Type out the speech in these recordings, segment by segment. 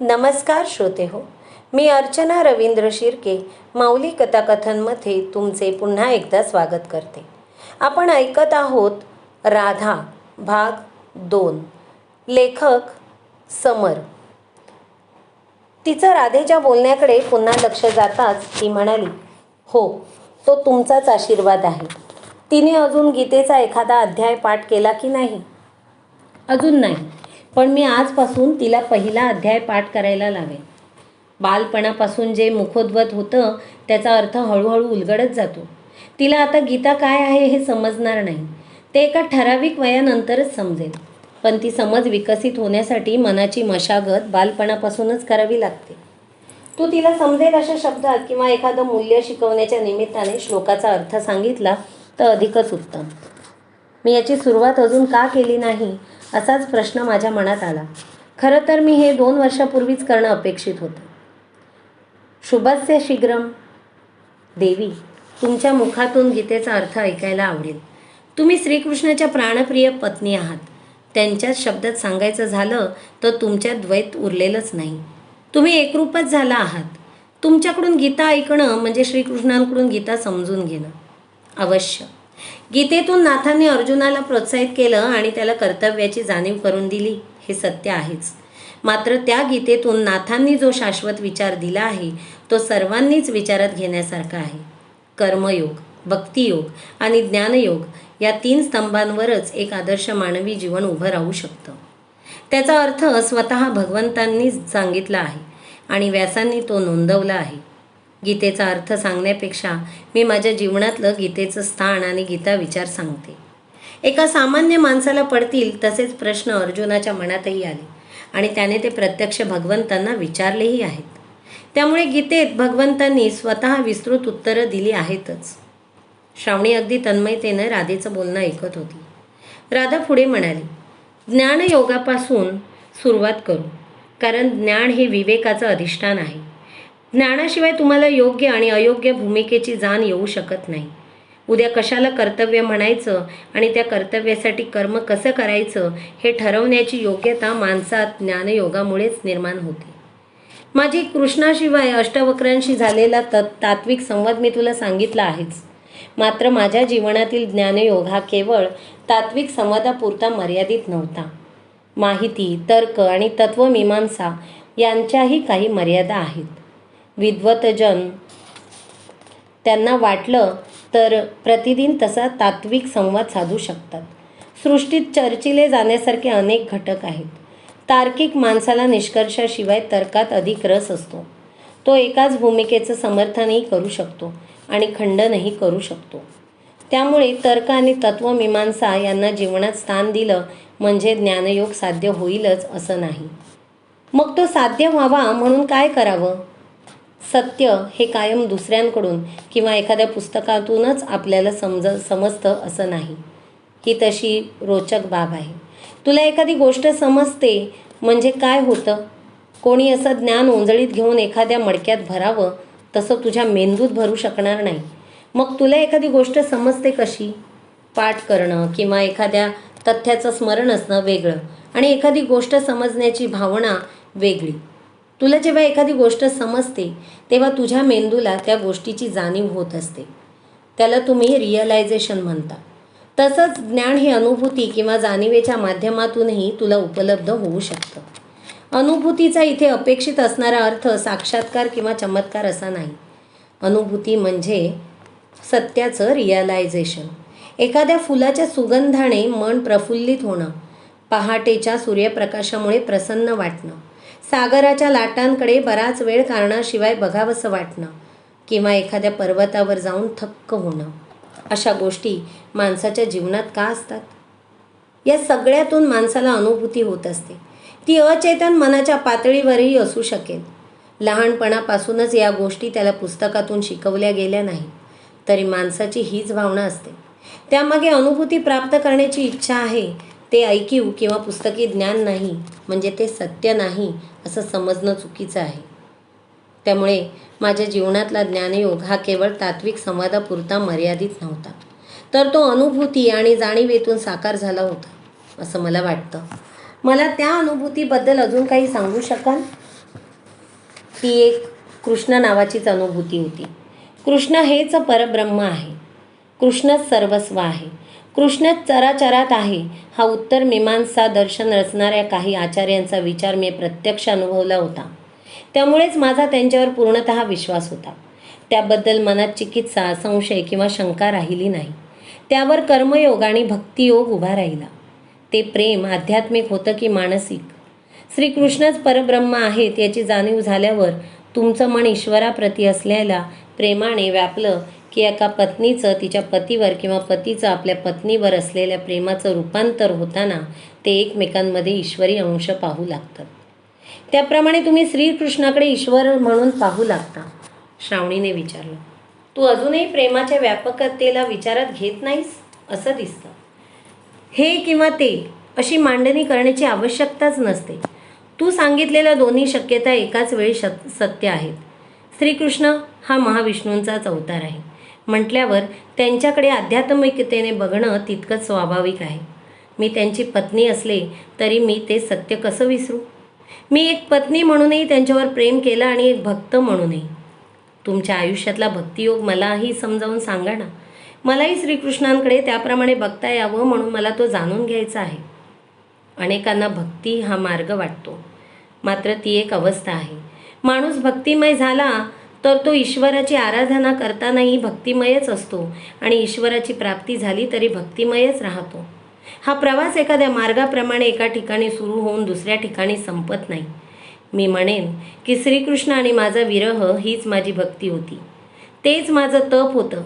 नमस्कार श्रोते हो, मी अर्चना रवींद्र शिर्के माऊली कथाकथनमध्ये तुमचे पुन्हा एकदा स्वागत करते. आपण ऐकत आहोत राधा भाग 2. लेखक समर. तिचं राधेच्या बोलण्याकडे पुन्हा लक्ष जाताच ती म्हणाली, हो, तो तुमचाच आशीर्वाद आहे. तिने अजून गीतेचा एखादा अध्याय पाठ केला की नाही? अजून नाही, पण मी आजपासून तिला पहिला अध्याय पाठ करायला लावेन. बालपणापासून जे मुखोद्गत होतं त्याचा अर्थ हळूहळू उलगडत जातो. तिला आता गीता काय आहे हे समजणार नाही. ते एका ठराविक वयानंतरच समजेल. पण ती समज विकसित होण्यासाठी मनाची मशागत बालपणापासूनच करावी लागते. तू तिला समजेल अशा शब्दात किंवा एखादं मूल्य शिकवण्याच्या निमित्ताने श्लोकाचा अर्थ सांगितला तर अधिकच उत्तम. मी याची सुरुवात अजून का केली नाही असाच प्रश्न माझ्या मनात आला. खरं तर मी हे 2 वर्षापूर्वीच करणं अपेक्षित होतं. शुभस्य शीघ्रम. देवी, तुमच्या मुखातून गीतेचा अर्थ ऐकायला आवडेल. तुम्ही श्रीकृष्णाच्या प्राणप्रिय पत्नी आहात. त्यांच्याच शब्दात सांगायचं झालं तर तुमच्यात द्वैत उरलेलंच नाही. तुम्ही एकरूपच झाला आहात. तुमच्याकडून गीता ऐकणं म्हणजे श्रीकृष्णांकडून गीता समजून घेणं. अवश्य. गीतेतून नाथांनी अर्जुनाला प्रोत्साहित केलं आणि त्याला कर्तव्याची जाणीव करून दिली, हे सत्य आहेच. मात्र त्या गीतेतून नाथांनी जो शाश्वत विचार दिला आहे तो सर्वांनीच विचारात घेण्यासारखा आहे. कर्मयोग, भक्तियोग आणि ज्ञानयोग या 3 स्तंभांवरच एक आदर्श मानवी जीवन उभं राहू शकतं. त्याचा अर्थ स्वतः भगवंतांनी सांगितला आहे आणि व्यासांनी तो नोंदवला आहे. गीतेचा अर्थ सांगण्यापेक्षा मी माझ्या जीवनातलं गीतेचं स्थान आणि गीता विचार सांगते. एका सामान्य माणसाला पडतील तसेच प्रश्न अर्जुनाच्या मनातही आले आणि त्याने ते प्रत्यक्ष भगवंतांना विचारलेही आहेत. त्यामुळे गीतेत भगवंतांनी स्वतः विस्तृत उत्तरं दिली आहेतच. श्रावणी अगदी तन्मयतेनं राधेचं बोलणं ऐकत होती. राधा पुढे म्हणाली, ज्ञानयोगापासून सुरुवात करू, कारण ज्ञान हे विवेकाचं अधिष्ठान आहे. ज्ञानाशिवाय तुम्हाला योग्य आणि अयोग्य भूमिकेची जाण येऊ शकत नाही. उद्या कशाला कर्तव्य म्हणायचं आणि त्या कर्तव्यासाठी कर्म कसं करायचं हे ठरवण्याची योग्यता माणसात ज्ञानयोगामुळेच निर्माण होते. माझी कृष्णाशिवाय अष्टवक्रांशी झालेला तात्विक संवाद मी तुला सांगितला आहेच. मात्र माझ्या जीवनातील ज्ञानयोग हा केवळ तात्विक संवादापुरता मर्यादित नव्हता. माहिती, तर्क आणि तत्वमीमांसा यांच्याही काही मर्यादा आहेत. विद्वतजन त्यांना वाटलं तर प्रतिदिन तसा तात्विक संवाद साधू शकतात. सृष्टीत चर्चिले जाण्यासारखे अनेक घटक आहेत. तार्किक माणसाला निष्कर्षाशिवाय तर्कात अधिक रस असतो. तो एकाच भूमिकेचं समर्थनही करू शकतो आणि खंडनही करू शकतो. त्यामुळे तर्क आणि तत्वमीमांसा यांना जीवनात स्थान दिलं म्हणजे ज्ञानयोग साध्य होईलच असं नाही. मग तो साध्य व्हावा म्हणून काय करावं? सत्य हे कायम दुसऱ्यांकडून किंवा एखाद्या पुस्तकातूनच आपल्याला समजतं असं नाही. ही तशी रोचक बाब आहे. तुला एखादी गोष्ट समजते म्हणजे काय होतं? कोणी असं ज्ञान ओंजळीत घेऊन एखाद्या मडक्यात भरावं तसं तुझ्या मेंदूत भरू शकणार नाही. मग तुला एखादी गोष्ट समजते कशी? पाठ करणं किंवा एखाद्या तथ्याचं स्मरण असणं वेगळं आणि एखादी गोष्ट समजण्याची भावना वेगळी. तुला जेव्हा एखादी गोष्ट समजते तेव्हा तुझ्या मेंदूला त्या गोष्टीची जाणीव होत असते. त्याला तुम्ही रिअलायझेशन म्हणता. तसंच ज्ञान हे अनुभूती किंवा जाणीवेच्या माध्यमातूनही तुला उपलब्ध होऊ शकतं. अनुभूतीचा इथे अपेक्षित असणारा अर्थ साक्षात्कार किंवा चमत्कार असा नाही. अनुभूती म्हणजे सत्याचं रिअलायझेशन. एखाद्या फुलाच्या सुगंधाने मन प्रफुल्लित होणं, पहाटेच्या सूर्यप्रकाशामुळे प्रसन्न वाटणं, सागराच्या लाटांकडे बराच वेळ कारणाशिवाय बघावंसं वाटणं किंवा एखाद्या पर्वतावर जाऊन थक्क होणं, अशा गोष्टी माणसाच्या जीवनात का असतात? या सगळ्यातून माणसाला अनुभूती होत असते. ती अचेतन मनाच्या पातळीवरही असू शकेल. लहानपणापासूनच या गोष्टी त्याला पुस्तकातून शिकवल्या गेल्या नाही तरी माणसाची हीच भावना असते. त्यामागे अनुभूती प्राप्त करण्याची इच्छा आहे. ते ऐकीव किंवा पुस्तकी ज्ञान नाही म्हणजे ते सत्य नाही असं समजणं चुकीचं आहे. त्यामुळे माझ्या जीवनातला ज्ञानयोग हा केवळ तात्विक संवादापुरता मर्यादित नव्हता, तर तो अनुभूती आणि जाणीवेतून साकार झाला होता असं मला वाटतं. मला त्या अनुभूतीबद्दल अजून काही सांगू शकाल? ती एक कृष्ण नावाचीच अनुभूती होती. कृष्ण हेच परब्रह्म आहे. कृष्णच सर्वस्व आहे. कृष्णच चराचरात आहे. हा उत्तर मीमांसा दर्शन रचणाऱ्या काही आचार्यांचा विचार मी प्रत्यक्ष अनुभवला होता. त्यामुळेच माझा त्यांच्यावर पूर्णतः विश्वास होता. त्याबद्दल मनात चिकित्सा, संशय किंवा शंका राहिली नाही. त्यावर कर्मयोग आणि भक्तियोग उभा राहिला. ते प्रेम आध्यात्मिक होतं की मानसिक? श्रीकृष्णच परब्रह्म आहेत याची जाणीव झाल्यावर तुमचं मन ईश्वराप्रती असलेल्या प्रेमाने व्यापलं की एका पत्नीचं तिच्या पतीवर किंवा पतीचं आपल्या पत्नीवर असलेल्या प्रेमाचं रूपांतर होताना ते एकमेकांमध्ये ईश्वरी अंश पाहू लागतात. त्याप्रमाणे तुम्ही श्रीकृष्णाकडे ईश्वर म्हणून पाहू लागता. श्रावणीने विचारलं. तू अजूनही प्रेमाच्या व्यापकतेला विचारात घेत नाहीस असं दिसतं. हे किंवा ते अशी मांडणी करण्याची आवश्यकताच नसते. तू सांगितलेल्या दोन्ही शक्यता एकाच वेळी सत्य आहेत. श्रीकृष्ण हा महाविष्णूंचाच अवतार आहे म्हटल्यावर त्यांच्याकडे आध्यात्मिकतेने बघणं तितकंच स्वाभाविक आहे. मी त्यांची पत्नी असले तरी मी ते सत्य कसं विसरू? मी एक पत्नी म्हणूनही त्यांच्यावर प्रेम केलं आणि एक भक्त म्हणूनही. तुमच्या आयुष्यातला भक्तियोग मलाही समजावून सांगा ना. मलाही श्रीकृष्णांकडे त्याप्रमाणे बघता यावं म्हणून मला तो जाणून घ्यायचा आहे. अनेकांना भक्ती हा मार्ग वाटतो, मात्र ती एक अवस्था आहे. माणूस भक्तिमय झाला तर तो ईश्वराची आराधना करतानाही भक्तिमयच असतो आणि ईश्वराची प्राप्ती झाली तरी भक्तिमयच राहतो. हा प्रवास एखाद्या मार्गाप्रमाणे एका ठिकाणी सुरू होऊन दुसऱ्या ठिकाणी संपत नाही. मी म्हणेन की श्रीकृष्ण आणि माझा विरह हीच माझी भक्ती होती. तेच माझं तप होतं.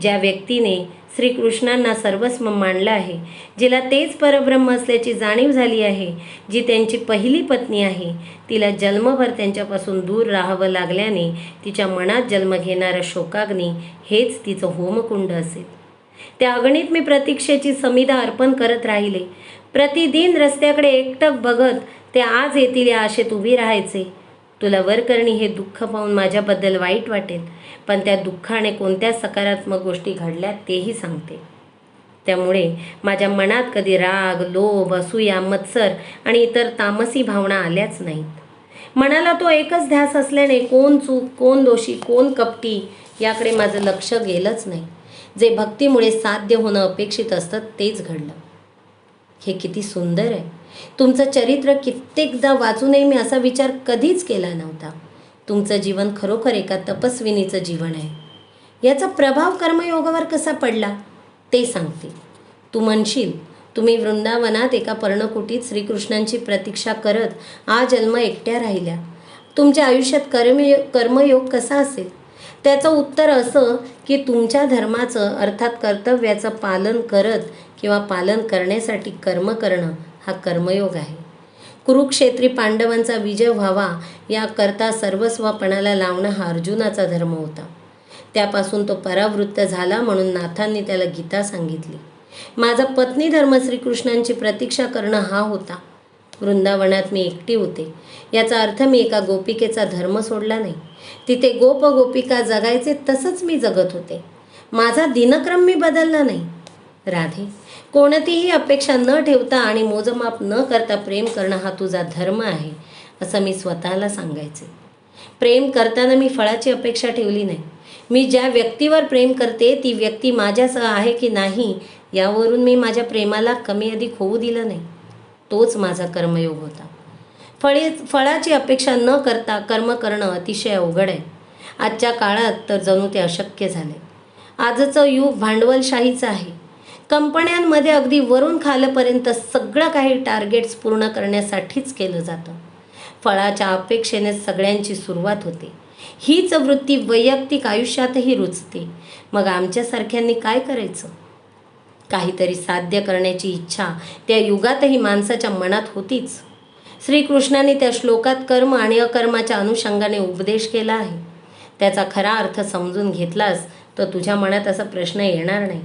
ज्या व्यक्तीने श्रीकृष्णांना सर्वस्व मानलं आहे, जिला तेच परब्रह्म असल्याची जाणीव झाली आहे, जी त्यांची पहिली पत्नी आहे, तिला जन्मभर त्यांच्यापासून दूर राहावं लागल्याने तिच्या मनात जन्म घेणारा शोकाग्नी हेच तिचं होमकुंड असेल. त्या अगणित मी प्रतीक्षेची समिधा अर्पण करत राहिले. प्रतिदिन रस्त्याकडे एकटक बघत ते आज येतील या आशेत उभी राहायचे. तुला वरकरणी हे दुःख पाहून माझ्याबद्दल वाईट वाटेल, पण त्या दुःखाने कोणत्या सकारात्मक गोष्टी घडल्या तेही सांगते. त्यामुळे माझ्या मनात कधी राग, लोभ, असूया, मत्सर आणि इतर तामसी भावना आल्याच नाहीत. मनाला तो एकच ध्यास असल्याने कोण चूक, कोण दोषी, कोण कपटी याकडे माझं लक्ष गेलंच नाही. जे भक्तीमुळे साध्य होणं अपेक्षित असतं तेच घडलं. हे किती सुंदर आहे. तुमचं चरित्र कित्येकदा वाचूनही मी असा विचार कधीच केला नव्हता. तुमचं जीवन खरोखर एका तपस्विनीचं जीवन आहे. याचा प्रभाव कर्मयोगावर कसा पडला ते सांगते. तू म्हणशील, तुम्ही वृंदावनात एका पर्णकुटीत श्रीकृष्णांची प्रतीक्षा करत आजन्म एकट्या राहिल्या. तुमच्या आयुष्यात कर्मयोग कसा असेल? त्याचं उत्तर असं की तुमच्या धर्माचं अर्थात कर्तव्याचं पालन करत किंवा पालन करण्यासाठी कर्म करणं हा कर्मयोग आहे. कुरुक्षेत्री पांडवांचा विजय व्हावा याकरता सर्वस्वपणाला लावणं हा अर्जुनाचा धर्म होता. त्यापासून तो परावृत्त झाला म्हणून नाथांनी त्याला गीता सांगितली. माझा पत्नी धर्म श्रीकृष्णांची प्रतीक्षा करणं हा होता. वृंदावनात मी एकटी होते याचा अर्थ मी एका गोपिकेचा धर्म सोडला नाही. तिथे गोप गोपिका जगायचे तसंच मी जगत होते. माझा दिनक्रम मी बदलला नाही. राधे, कोणतीही अपेक्षा न ठेवता आणि मोजमाप न करता प्रेम करणं हा तुझा धर्म आहे असं मी स्वतःला सांगायचे. प्रेम करताना मी फळाची अपेक्षा ठेवली नाही. मी ज्या व्यक्तीवर प्रेम करते ती व्यक्ती माझ्यासह आहे की नाही यावरून मी माझ्या प्रेमाला कमी अधिक होऊ दिलं नाही. तोच माझा कर्मयोग होता. फळाची अपेक्षा न करता कर्म करणं अतिशय अवघड आहे. आजच्या काळात तर जणू ते अशक्य झाले. आजचं युग भांडवलशाहीचं आहे. कंपन्यांमध्ये अगदी वरून खालपर्यंत सगळं काही टार्गेट्स पूर्ण करण्यासाठीच केलं जातं. फळाच्या अपेक्षेने सगळ्यांची सुरुवात होते. हीच वृत्ती वैयक्तिक आयुष्यातही रुजते. मग आमच्यासारख्यांनी काय करायचं? काहीतरी साध्य करण्याची इच्छा त्या युगातही माणसाच्या मनात होतीच. श्रीकृष्णाने त्या श्लोकात कर्म आणि अकर्माच्या अनुषंगाने उपदेश केला आहे. त्याचा खरा अर्थ समजून घेतलास तर तुझ्या मनात असा प्रश्न येणार नाही.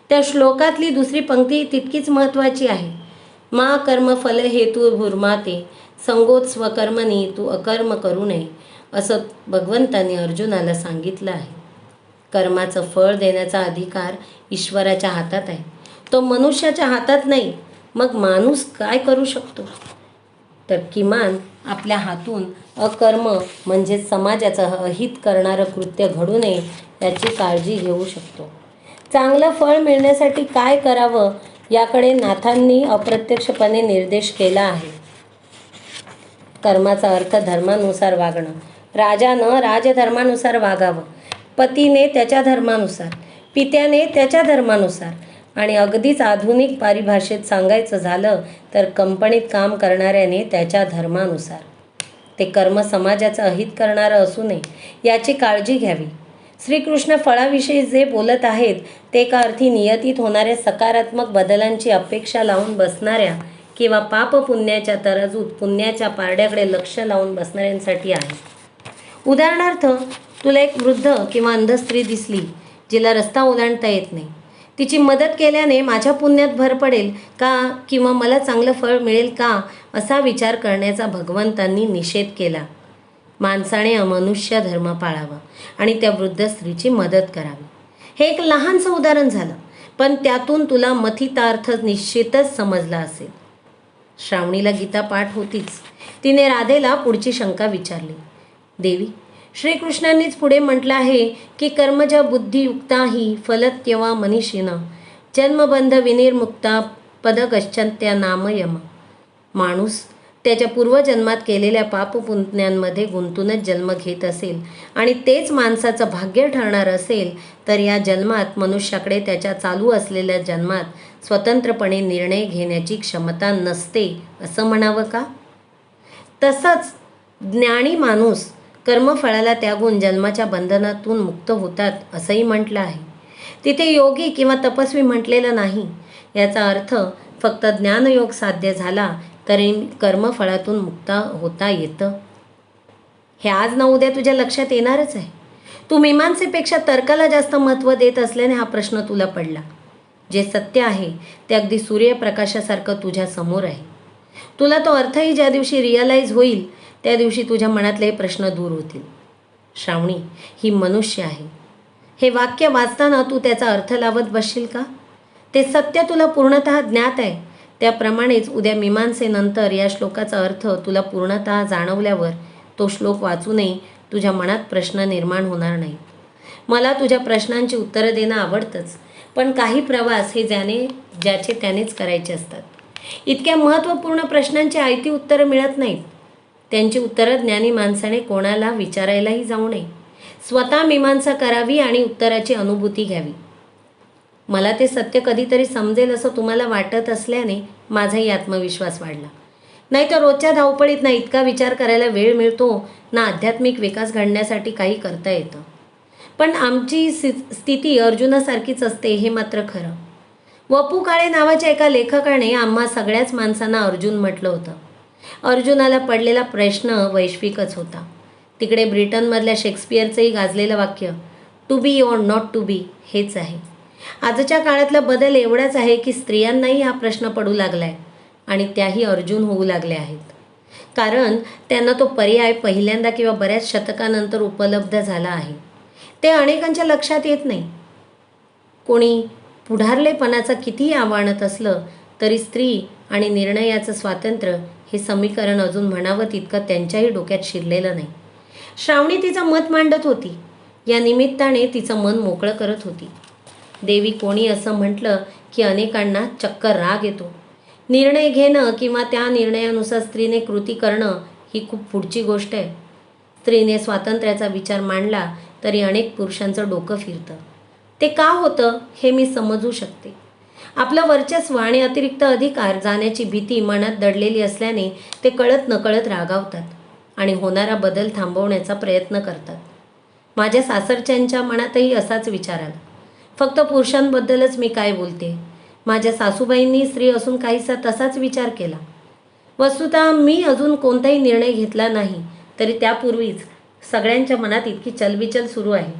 त्या श्लोकातली दुसरी पंक्ती तितकीच महत्त्वाची आहे. मा कर्म फल हेतू भूर्माते संगोत स्वकर्मनी तू अकर्म करू नये असं भगवंतांनी अर्जुनाला सांगितलं आहे. कर्माचं फळ देण्याचा अधिकार ईश्वराच्या हातात आहे. तो मनुष्याच्या हातात नाही. मग माणूस काय करू शकतो? तर किमान आपल्या हातून अकर्म म्हणजे समाजाचं अहित करणारं कृत्य घडू नये याची काळजी घेऊ शकतो. चांगलं फळ मिळण्यासाठी काय करावं याकडे नाथांनी अप्रत्यक्षपणे निर्देश केला आहे. कर्माचा अर्थ धर्मानुसार वागणं. राजानं राजधर्मानुसार वागावं, पतीने त्याच्या धर्मानुसार, पित्याने त्याच्या धर्मानुसार, आणि अगदीच आधुनिक परिभाषेत सांगायचं झालं तर कंपनीत काम करणाऱ्याने त्याच्या धर्मानुसार. ते कर्म समाजाचं अहित करणारं असू नये याची काळजी घ्यावी. श्रीकृष्ण फळाविषयी जे बोलत आहेत ते एका अर्थी नियतीत होणाऱ्या सकारात्मक बदलांची अपेक्षा लावून बसणाऱ्या किंवा पाप पुण्याच्या तराजूत पुण्याच्या पारड्याकडे लक्ष लावून बसणाऱ्यांसाठी आहे. उदाहरणार्थ, तुला एक वृद्ध किंवा अंध स्त्री दिसली जिला रस्ता ओलांडता येत नाही. तिची मदत केल्याने माझ्या पुण्यात भर पडेल का किंवा मला चांगलं फळ मिळेल का असा विचार करण्याचा भगवंतांनी निषेध केला. माणसाने अमनुष्य धर्म पाळावा आणि त्या वृद्ध स्त्रीची मदत करावी. हे एक लहानसं उदाहरण झालं, पण त्यातून तुला मथितार्थ निश्चितच समजला असेल. श्रावणीला गीता पाठ होतीच. तिने राधेला पुढची शंका विचारली. देवी, श्रीकृष्णांनीच पुढे म्हटलं आहे की कर्मजा बुद्धियुक्ता ही फलत्यवा मनीषिणं जन्मबंध विनिर्मुक्ता पदगच्छन्त्या नामयम. माणूस त्याच्या पूर्वजन्मात केलेल्या पापपुण्यांमध्ये गुंतूनच जन्म घेत असेल आणि तेच माणसाचं भाग्य ठरणार असेल तर या जन्मात मनुष्याकडे त्याच्या चालू असलेल्या जन्मात स्वतंत्रपणे निर्णय घेण्याची क्षमता नसते असं म्हणावं का? तसंच ज्ञानी माणूस कर्मफळाला त्यागून जन्माच्या बंधनातून मुक्त होतात असंही म्हटलं आहे. तिथे योगी किंवा तपस्वी म्हटलेलं नाही. याचा अर्थ फक्त ज्ञानयोग साध्य झाला तरी कर्मफळातून मुक्त होता येतं. हे आज ना उद्या तुझ्या लक्षात येणारच आहे. तू मीमांसेपेक्षा तर्काला जास्त महत्त्व देत असल्याने हा प्रश्न तुला पडला. जे सत्य आहे ते अगदी सूर्यप्रकाशासारखं तुझ्या समोर आहे. तुला तो अर्थही ज्या दिवशी रिअलाईज होईल त्या दिवशी तुझ्या मनातले हे प्रश्न दूर होतील. श्रावणी ही मनुष्य आहे. हे वाक्य वाचताना तू त्याचा अर्थ लावत बसशील का? ते सत्य तुला पूर्णतः ज्ञात आहे. त्याप्रमाणेच उद्या मीमांसेनंतर या श्लोकाचा अर्थ तुला पूर्णतः जाणवल्यावर तो श्लोक वाचूनही तुझ्या मनात प्रश्न निर्माण होणार नाही. मला तुझ्या प्रश्नांची उत्तरं देणं आवडतंच, पण काही प्रवास हे ज्याचे त्यानेच करायचे असतात. इतक्या महत्त्वपूर्ण प्रश्नांची आयती उत्तरं मिळत नाहीत. त्यांची उत्तरं ज्ञानी माणसाने कोणाला विचारायलाही जाऊ नये. स्वतः मीमांसा करावी आणि उत्तराची अनुभूती घ्यावी. मला ते सत्य कधीतरी समजेल असं तुम्हाला वाटत असल्याने माझाही आत्मविश्वास वाढला. नाहीतर रोजच्या धावपळीत ना इतका विचार करायला वेळ मिळतो ना आध्यात्मिक विकास घडण्यासाठी काही करता येतं. पण आमची स्थिती अर्जुनासारखीच असते हे मात्र खरं. वपू काळे नावाच्या एका लेखकाने आम्हा सगळ्याच माणसांना अर्जुन म्हटलं होतं. अर्जुनाला पडलेला प्रश्न वैश्विकच होता. तिकडे ब्रिटनमधल्या शेक्सपियरचंही गाजलेलं वाक्य to be or not to be हेच आहे. आजच्या काळातला बदल एवढाच आहे की स्त्रियांनाही हा प्रश्न पडू लागला आहे आणि त्याही अर्जुन होऊ लागल्या आहेत. कारण त्यांना तो पर्याय पहिल्यांदा किंवा बऱ्याच शतकानंतर उपलब्ध झाला आहे. ते अनेकांच्या लक्षात येत नाही. कोणी पुढारलेपणाचा कितीही आव्हानत असलं तरी स्त्री आणि निर्णयाचं स्वातंत्र्य हे समीकरण अजून म्हणावं तितकं त्यांच्याही डोक्यात शिरलेलं नाही. श्रावणी तिचं मत मांडत होती. या निमित्ताने तिचं मन मोकळं करत होती. देवी, कोणी असं म्हटलं की अनेकांना चक्क राग येतो. निर्णय घेणं किंवा त्या निर्णयानुसार स्त्रीने कृती करणं ही खूप पुढची गोष्ट आहे. स्त्रीने स्वातंत्र्याचा विचार मांडला तरी अनेक पुरुषांचं डोकं फिरतं. ते का होतं हे मी समजू शकते. आपलं वर्चस्व आणि अतिरिक्त अधिकार जाण्याची भीती मनात दडलेली असल्याने ते कळत नकळत रागावतात आणि होणारा बदल थांबवण्याचा प्रयत्न करतात. माझ्या सासरच्यांच्या मनातही असाच विचार आला. फक्त पुरुषांबद्दलच मी काय बोलते. माझ्या सासूबाईंनी स्त्री असून काहीसा तसाच विचार केला. वस्तुतः मी अजून कोणताही निर्णय घेतला नाही तरी त्यापूर्वीच सगळ्यांच्या मनात इतकी चलबिचल सुरू आहे.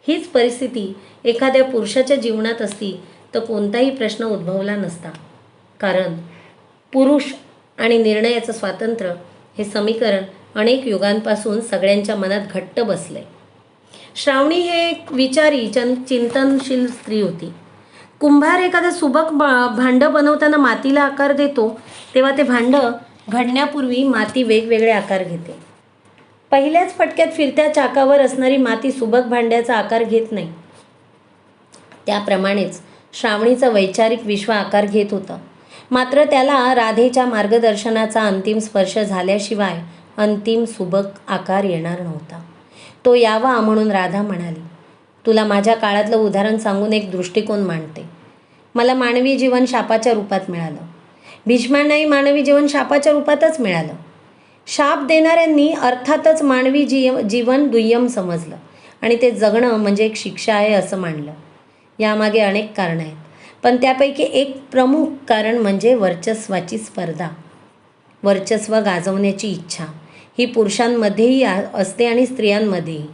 हीच परिस्थिती एखाद्या पुरुषाच्या जीवनात असती तर कोणताही प्रश्न उद्भवला नसता. कारण पुरुष आणि निर्णयाचं स्वातंत्र्य हे समीकरण अनेक युगांपासून सगळ्यांच्या मनात घट्ट बसलंय. श्रावणी हे एक विचारी चिंतनशील स्त्री होती. कुंभार एखादं सुबक भांडं बनवताना मातीला आकार देतो तेव्हा ते भांडं घडण्यापूर्वी माती वेगवेगळे आकार घेते. पहिल्याच फटक्यात फिरत्या चाकावर असणारी माती सुबक भांड्याचा आकार घेत नाही. त्याप्रमाणेच श्रावणीचा वैचारिक विश्व आकार घेत होता. मात्र त्याला राधेच्या मार्गदर्शनाचा अंतिम स्पर्श झाल्याशिवाय अंतिम सुबक आकार येणार नव्हता. तो यावा म्हणून राधा म्हणाली, तुला माझ्या काळातलं उदाहरण सांगून एक दृष्टिकोन मांडते. मला मानवी जीवन शापाच्या रूपात मिळालं. भीष्मांनाही मानवी जीवन शापाच्या रूपातच मिळालं. शाप देणाऱ्यांनी अर्थातच मानवी जीवन दुय्यम समजलं आणि ते जगणं म्हणजे एक शिक्षा आहे असं मानलं. यामागे अनेक कारणं आहेत, पण त्यापैकी एक प्रमुख कारण म्हणजे वर्चस्वाची स्पर्धा. वर्चस्व गाजवण्याची इच्छा ही पुरुषांमध्येही असते आणि स्त्रियांमध्येही.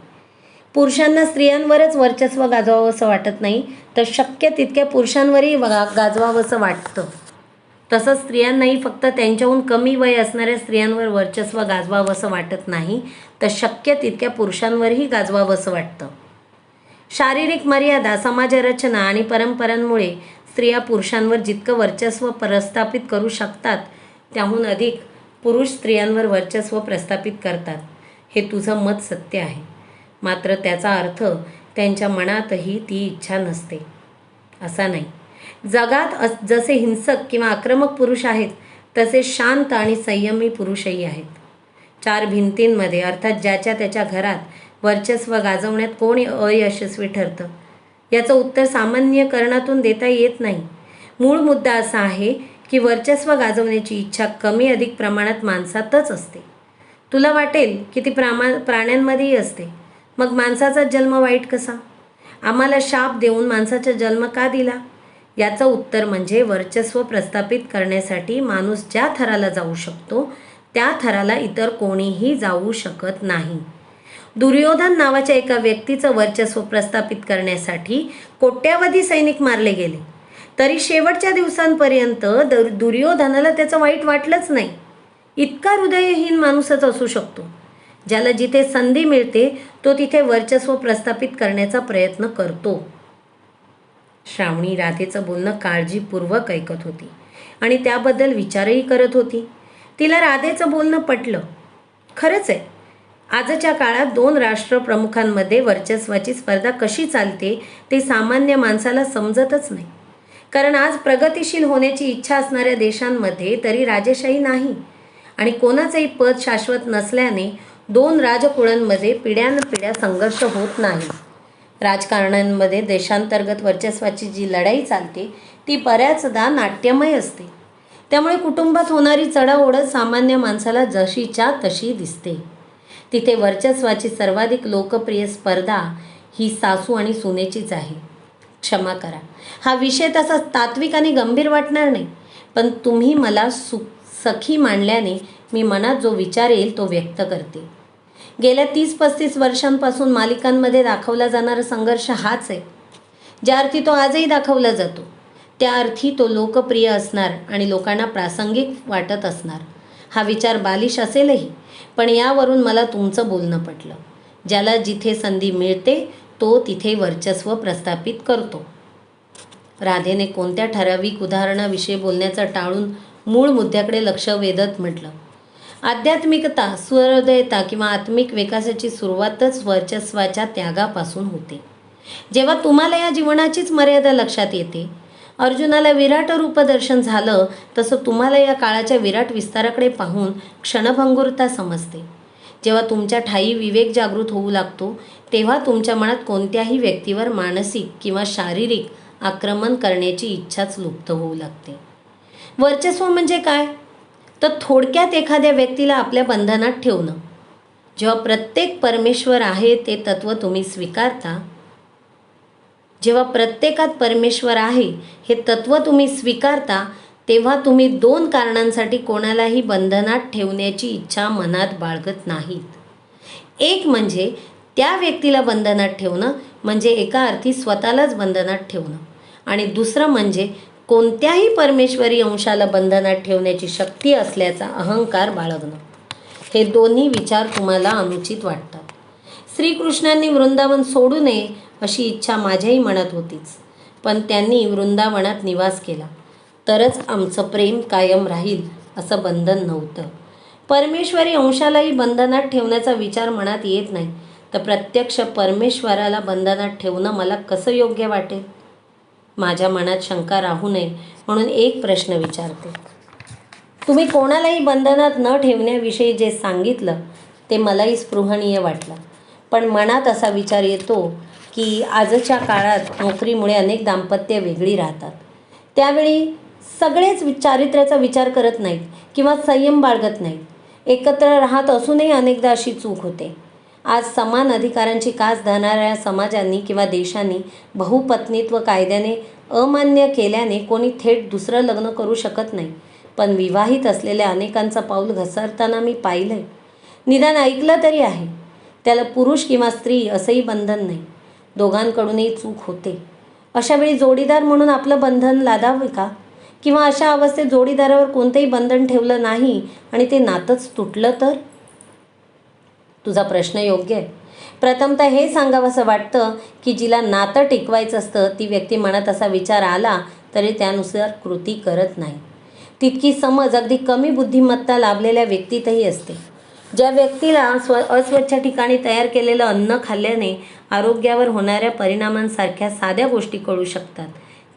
पुरुषांना स्त्रियांवरच वर्चस्व गाजवावं असं वाटत नाही, तर शक्य तितक्या पुरुषांवरही गाजवावं असं वाटतं. तसंच स्त्रियांनाही फक्त त्यांच्याहून कमी वय असणाऱ्या स्त्रियांवर वर्चस्व गाजवावं असं वाटत नाही, तर शक्य तितक्या पुरुषांवरही गाजवावं असं वाटतं. शारीरिक मर्यादा, समाजरचना आणि परंपरांमुळे स्त्रिया पुरुषांवर जितकं वर्चस्व प्रस्थापित करू शकतात त्याहून अधिक पुरुष स्त्रियांवर वर्चस्व प्रस्थापित करतात. हे तुझं मत सत्य आहे, मात्र त्याचा अर्थ त्यांच्या मनातही ती इच्छा नसते असा नाही. जगात जसे हिंसक किंवा आक्रमक पुरुष आहेत तसे शांत आणि संयमी पुरुषही आहेत. चार भिंतींमध्ये अर्थात ज्याच्या त्याच्या घरात वर्चस्व गाजवण्यात कोण अयशस्वी ठरतं याचं उत्तर सामान्यकरणातून देता येत नाही. मूळ मुद्दा असा आहे की वर्चस्व गाजवण्याची इच्छा कमी अधिक प्रमाणात माणसातच असते. तुला वाटेल की ती प्राण्यांमध्येही असते. मग माणसाचा जन्म वाईट कसा? आम्हाला शाप देऊन माणसाचा जन्म का दिला? याचं उत्तर म्हणजे वर्चस्व प्रस्थापित करण्यासाठी माणूस ज्या थराला जाऊ शकतो त्या थराला इतर कोणीही जाऊ शकत नाही. दुर्योधन नावाच्या एका व्यक्तीचं वर्चस्व प्रस्थापित करण्यासाठी कोट्यावधी सैनिक मारले गेले, तरी शेवटच्या दिवसांपर्यंत दुर्योधनाला त्याचं वाईट वाटलंच नाही. इतका हृदयहीन माणूसच असू शकतो. ज्याला जिथे संधी मिळते तो तिथे वर्चस्व प्रस्थापित करण्याचा प्रयत्न करतो. श्रावणी राधेचं बोलणं काळजीपूर्वक ऐकत होती आणि त्याबद्दल विचारही करत होती. तिला राधेचं बोलणं पटलं. खरंच आहे, आजच्या काळात दोन राष्ट्रप्रमुखांमध्ये वर्चस्वाची स्पर्धा कशी चालते ते सामान्य माणसाला समजतच नाही. कारण आज प्रगतिशील होण्याची इच्छा असणाऱ्या देशांमध्ये तरी राजेशाही नाही आणि कोणाचंही पद शाश्वत नसल्याने दोन राजकुळांमध्ये पिढ्यानपिढ्या संघर्ष होत नाही. राजकारण्यांमध्ये देशांतर्गत वर्चस्वाची जी लढाई चालते ती बऱ्याचदा नाट्यमय असते. त्यामुळे कुटुंबात होणारी चढाओढ सामान्य माणसाला जशीच्या तशी दिसते. तिथे वर्चस्वाची सर्वाधिक लोकप्रिय स्पर्धा ही सासू आणि सुनेचीच आहे. क्षमा करा, हा विषय तसा तात्विक आणि गंभीर वाटणार नाही, पण तुम्ही मला सखी मानल्याने मी मनात जो विचार येईल तो व्यक्त करते. गेल्या 30-35 वर्षांपासून मालिकांमध्ये दाखवला जाणारा संघर्ष हाच आहे. ज्या अर्थी तो आजही दाखवला जातो त्या अर्थी तो लोकप्रिय असणार आणि लोकांना प्रासंगिक वाटत असणार. हा विचार बालिश असेलही, पण यावरून मला तुमचं बोलणं पटलं. ज्याला जिथे संधी मिळते तो तिथे वर्चस्व प्रस्थापित करतो. राधेने कोणत्या ठराविक उदाहरणाविषयी बोलण्याचं टाळून मूळ मुद्द्याकडे लक्ष वेधत म्हटलं, आध्यात्मिकता, सहृदयता किंवा आत्मिक विकासाची सुरुवातच वर्चस्वाच्या त्यागापासून होते. जेव्हा तुम्हाला या जीवनाचीच मर्यादा लक्षात येते, अर्जुनाला विराट रूपदर्शन झालं तसं तुम्हाला या काळाच्या विराट विस्ताराकडे पाहून क्षणभंगुरता समजते. जेव्हा तुमच्या ठायी विवेक जागृत होऊ लागतो तेव्हा तुमच्या मनात कोणत्याही व्यक्तीवर मानसिक किंवा शारीरिक आक्रमण करण्याची इच्छाच लुप्त होऊ लागते. वर्चस्व म्हणजे काय? तर थोडक्यात एखाद्या व्यक्तीला आपल्या बंधनात ठेवणं. जेव्हा प्रत्येक परमेश्वर आहे ते तत्त्व तुम्ही स्वीकारता, जेव्हा प्रत्येकात परमेश्वर आहे हे तत्त्व तुम्ही स्वीकारता, तेव्हा तुम्ही दोन कारणांसाठी कोणालाही बंधनात ठेवण्याची इच्छा मनात बाळगत नाहीत. एक म्हणजे त्या व्यक्तीला बंधनात ठेवणं म्हणजे एका अर्थी स्वतःलाच बंधनात ठेवणं, आणि दुसरं म्हणजे कोणत्याही परमेश्वरी अंशाला बंधनात ठेवण्याची शक्ती असल्याचा अहंकार बाळगणं. हे दोन्ही विचार तुम्हाला अनुचित वाटतात. श्रीकृष्णांनी वृंदावन सोडू नये अशी इच्छा माझ्याही मनात होतीच, पण त्यांनी वृंदावनात निवास केला तरच आमचं प्रेम कायम राहील असं बंधन नव्हतं. परमेश्वरी अंशालाही बंधनात ठेवण्याचा विचार मनात येत नाही, तर प्रत्यक्ष परमेश्वराला बंधनात ठेवणं मला कसं योग्य वाटेल? माझ्या मनात शंका राहू नये म्हणून एक प्रश्न विचारते. तुम्ही कोणालाही बंधनात न ठेवण्याविषयी जे सांगितलं ते मलाही स्पृहणीय वाटलं. पण मनात असा विचार येतो की आजच्या काळात नोकरीमुळे अनेक दाम्पत्य वेगळी राहतात. त्यावेळी सगळेच चारित्र्याचा विचार करत नाहीत किंवा संयम बाळगत नाहीत. एकत्र राहत असूनही अनेकदा अशी चूक होते. आज समान अधिकारांची कास धरणाऱ्या समाजांनी किंवा देशांनी बहुपत्नीत्व कायद्याने अमान्य केल्याने कोणी थेट दुसरं लग्न करू शकत नाही. पण विवाहित असलेल्या अनेकांचं पाऊल घसरताना मी पाहिलंय. निदान ऐकलं तरी आहे. त्याला पुरुष किंवा स्त्री असंही बंधन नाही. दोघांकडूनही चूक होते. अशावेळी जोडीदार म्हणून आपलं बंधन लादावे का? किंवा अशा अवस्थेत जोडीदारावर कोणतंही बंधन ठेवलं नाही आणि ते नातंच तुटलं तर? तुझा प्रश्न योग्य आहे. प्रथमतः हे सांगावंसं वाटतं की जिला नातं टिकवायचं असतं ती व्यक्ती मनात असा विचार आला तरी त्यानुसार कृती करत नाही. तितकी समज अगदी कमी बुद्धिमत्ता लाभलेल्या व्यक्तीतही असते. ज्या व्यक्तीला अस्वच्छ ठिकाणी तयार केलेलं अन्न खाल्ल्याने आरोग्यावर होणाऱ्या परिणामांसारख्या साध्या गोष्टी कळू शकतात,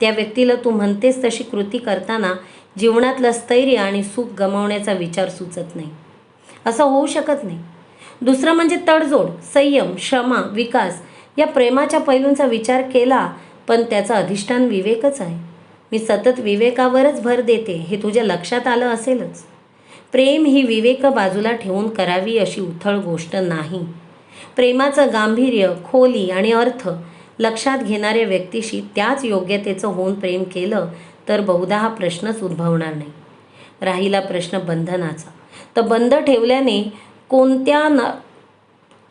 त्या व्यक्तीला तू म्हणतेस तशी कृती करताना जीवनातलं स्थैर्य आणि सुख गमावण्याचा विचार सुचत नाही. असं होऊ शकत नाही. दुसरं म्हणजे तडजोड, संयम, क्षमा, विकास या प्रेमाच्या पैलूंचा विचार केला, पण त्याचं अधिष्ठान विवेकच आहे. मी सतत विवेकावरच भर देते हे तुझ्या लक्षात आलं असेलच. प्रेम ही विवेक बाजूला ठेवून करावी अशी उथळ गोष्ट नाही. प्रेमाचं गांभीर्य, खोली आणि अर्थ लक्षात घेणाऱ्या व्यक्तीशी त्याच योग्यतेचं होऊन प्रेम केलं तर बहुधा हा प्रश्नच उद्भवणार नाही. राहिला प्रश्न बंधनाचा, तर बंध ठेवल्याने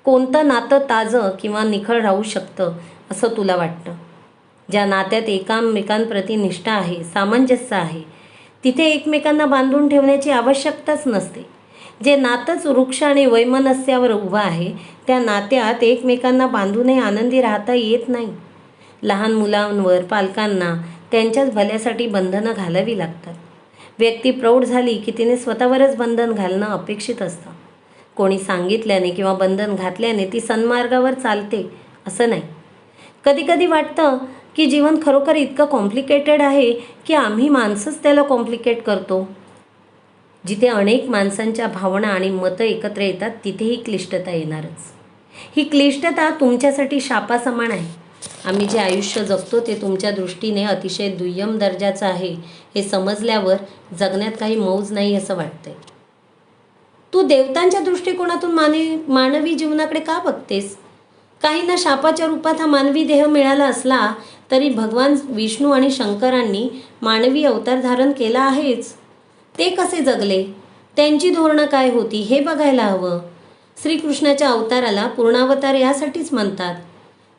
कोणतं नातं ताजं किंवा निखळ राहू शकतं असं तुला वाटतं? ज्या नात्यात एकामेकांप्रती निष्ठा आहे, सामंजस्य आहे, तिथे एकमेकांना बांधून ठेवण्याची आवश्यकताच नसते. जे नातंच वृक्ष आणि वैमनस्यावर उभं आहे त्या नात्यात एकमेकांना बांधूनही आनंदी राहता येत नाही. लहान मुलांवर पालकांना त्यांच्याच भल्यासाठी बंधनं घालावी लागतात. व्यक्ती प्रौढ झाली की तिने स्वतःवरच बंधन घालणं अपेक्षित असतं. कोणी सांगितल्याने किंवा बंधन घातल्याने ती सन्मार्गावर चालते असं नाही. कधीकधी वाटतं की जीवन खरोखर इतकं कॉम्प्लिकेटेड आहे की आम्ही माणसंच त्याला कॉम्प्लिकेट करतो. जिथे अनेक माणसांच्या भावना आणि मतं एकत्र येतात तिथेही क्लिष्टता येणारच. ही क्लिष्टता तुमच्यासाठी शापासमान आहे. आम्ही जे आयुष्य जगतो ते तुमच्या दृष्टीने अतिशय दुय्यम दर्जाचं आहे हे समजल्यावर जगण्यात काही मौज नाही असं वाटतंय. तू देवतांच्या दृष्टिकोनातून मानवी जीवनाकडे का बघतेस? काहींना शापाच्या रूपात हा मानवी देह मिळाला असला तरी भगवान विष्णू आणि शंकरांनी मानवी अवतार धारण केला आहेच. ते कसे जगले, त्यांची धोरणं काय होती हे बघायला हवं. श्रीकृष्णाच्या अवताराला पूर्णावतार यासाठीच म्हणतात.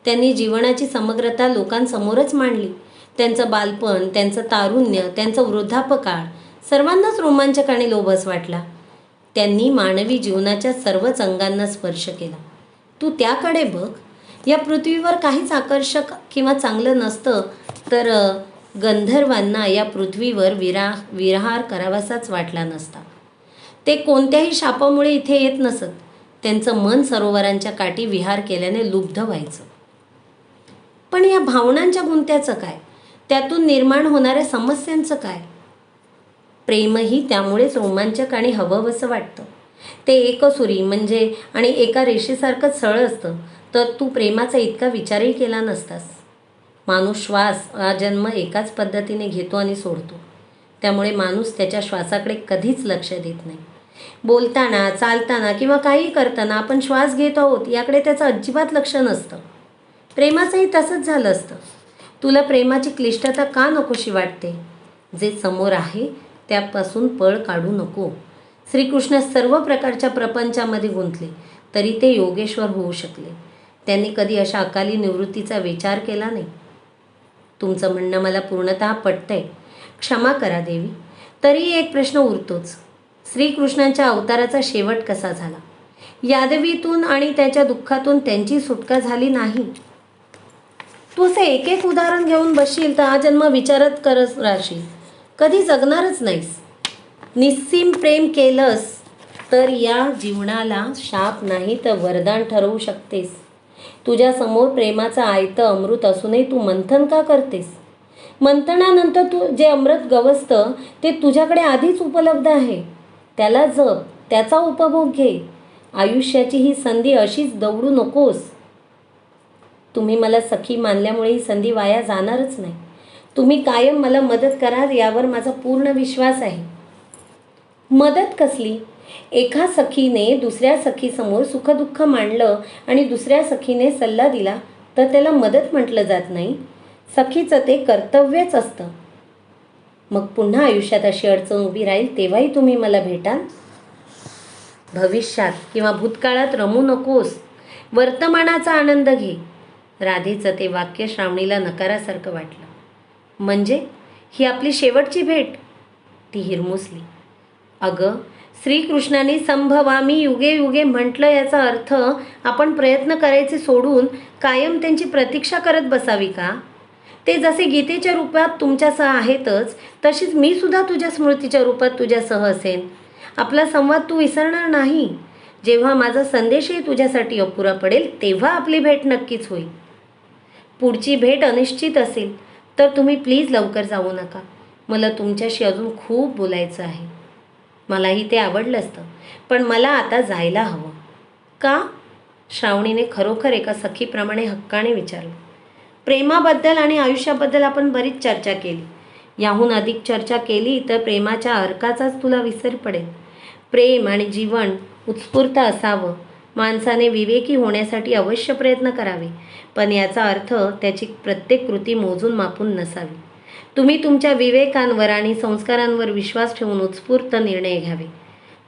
त्यांनी जीवनाची समग्रता लोकांसमोरच मांडली. त्यांचं बालपण, त्यांचं तारुण्य, त्यांचं वृद्धापकाळ सर्वांनाच रोमांचक आणि लोभस वाटला. त्यांनी मानवी जीवनाच्या सर्वच अंगांना स्पर्श केला. तू त्याकडे बघ. या पृथ्वीवर काहीच आकर्षक किंवा चांगलं नसतं तर गंधर्वांना या पृथ्वीवर विहार करावासाच वाटला नसता. ते कोणत्याही शापामुळे इथे येत नसत. त्यांचं मन सरोवरांच्या काठी विहार केल्याने लुब्ध व्हायचं. पण या भावनांच्या गुंत्याचं काय? त्यातून निर्माण होणाऱ्या समस्यांचं काय? प्रेमही त्यामुळेच रोमांचक आणि हवंहवसं वाटतं. ते एकसुरी म्हणजे आणि एका रेषेसारखंच सरळ असतं तर तू प्रेमाचा इतका विचारही केला नसतास. माणूस श्वास हा जन्म एकाच पद्धतीने घेतो आणि सोडतो. त्यामुळे माणूस त्याच्या श्वासाकडे कधीच लक्ष देत नाही. बोलताना, चालताना किंवा काही करताना आपण श्वास घेत आहोत याकडे त्याचं अजिबात लक्ष नसतं. प्रेमाचंही तसंच झालं असतं. तुला प्रेमाची क्लिष्टता का नकोशी वाटते? जे समोर आहे त्यापासून पळ काढू नको. श्रीकृष्ण सर्व प्रकारच्या प्रपंचामध्ये गुंतले तरी ते योगेश्वर होऊ शकले. त्यांनी कधी अशा अकाली निवृत्तीचा विचार केला नाही. तुमचं म्हणणं मला पूर्णतः पटतंय. क्षमा करा देवी. तरी एक प्रश्न उरतोच. श्रीकृष्णांच्या अवताराचा शेवट कसा झाला? यादवीतून आणि त्याच्या दुःखातून त्यांची सुटका झाली नाही. तू असे एक एक उदाहरण घेऊन बसशील तर हा जन्म विचारत करत राहशील. कधी जगणारच नाहीस. निस्सीम प्रेम केलंस तर या जीवनाला शाप नाही तर वरदान ठरवू शकतेस. तुझ्यासमोर प्रेमाचं आयतं अमृत असूनही तू मंथन का करतेस? मंथनानंतर तू जे अमृत गवसतं ते तुझ्याकडे आधीच उपलब्ध आहे. त्याला जप, त्याचा उपभोग घे. आयुष्याची ही संधी अशीच दवडू नकोस. तुम्ही मला सखी मानल्यामुळे ही संधी वाया जाणारच नाही. तुम्ही कायम मला मदत कराल यावर माझा पूर्ण विश्वास आहे. मदत कसली? एका सखीने दुसऱ्या सखीसमोर सुखदुःख मांडलं आणि दुसऱ्या सखीने सल्ला दिला तर त्याला मदत म्हटलं जात नाही. सखीचं ते कर्तव्यच असतं. मग पुन्हा आयुष्यात अशी अडचण उभी राहील तेव्हाही तुम्ही मला भेटाल. भविष्यात किंवा भूतकाळात रमू नकोस. वर्तमानाचा आनंद घे. राधेचं ते वाक्य श्रावणीला नकारासारखं वाटलं. म्हणजे ही आपली शेवटची भेट? ती हिरमुसली. अगं, श्रीकृष्णाने संभवामी युगे युगे म्हटलं, याचा अर्थ आपण प्रयत्न करायचे सोडून कायम त्यांची प्रतीक्षा करत बसावी का? ते जसे गीतेच्या रूपात तुमच्यासह आहेतच तशीच मी सुद्धा तुझ्या स्मृतीच्या रूपात तुझ्यासह असेन. आपला संवाद तू विसरणार नाही. जेव्हा माझा संदेशही तुझ्यासाठी अपुरा पडेल तेव्हा आपली भेट नक्कीच होईल. पुढची भेट अनिश्चित असेल तर तुम्ही प्लीज लवकर जाऊ नका. मला तुमच्याशी अजून खूप बोलायचं आहे. मलाही ते आवडलं असतं, पण मला आता जायला हवं. का? श्रावणीने खरोखर एका सखीप्रमाणे हक्काने विचारलं. प्रेमाबद्दल आणि आयुष्याबद्दल आपण बरीच चर्चा केली. याहून अधिक चर्चा केली तर प्रेमाच्या अर्काचाच तुला विसर पडेल. प्रेम आणि जीवन उत्स्फूर्त असावं. माणसाने विवेकी होण्यासाठी अवश्य प्रयत्न करावे, पण याचा अर्थ त्याची प्रत्येक कृती मोजून मापून नसावी. तुम्ही तुमच्या विवेकांवर आणि संस्कारांवर विश्वास ठेवून उत्स्फूर्त निर्णय घ्यावे.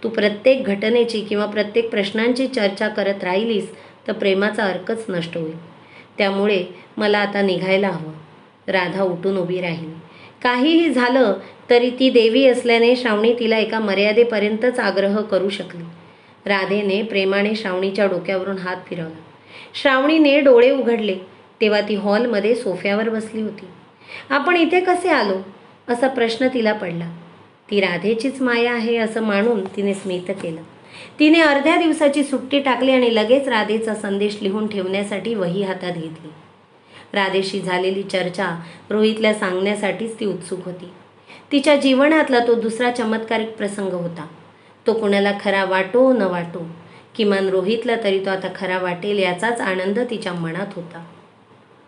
तू प्रत्येक घटनेची किंवा प्रत्येक प्रश्नांची चर्चा करत राहिलीस तर प्रेमाचा अर्कच नष्ट होईल. त्यामुळे मला आता निघायला हवं. राधा उठून उभी राहिली. काहीही झालं तरी ती देवी असल्याने श्रावणी तिला एका मर्यादेपर्यंतच आग्रह करू शकली. राधेने प्रेमाने श्रावणीच्या डोक्यावरून हात फिरवला. श्रावणीने डोळे उघडले तेव्हा ती हॉलमध्ये सोफ्यावर बसली होती. आपण इथे कसे आलो असा प्रश्न तिला पडला. ती राधेचीच माया आहे असं मानून तिने स्मित केलं. तिने अर्ध्या दिवसाची सुट्टी टाकली आणि लगेच राधेचा संदेश लिहून ठेवण्यासाठी वही हातात घेतली. राधेशी झालेली चर्चा रोहितला सांगण्यासाठीच ती उत्सुक होती. तिच्या जीवनातला तो दुसरा चमत्कारिक प्रसंग होता. तो कुणाला खरा वाटो न वाटो, किमान रोहितला तरी तो आता खरा वाटेल याचाच आनंद तिच्या मनात होता.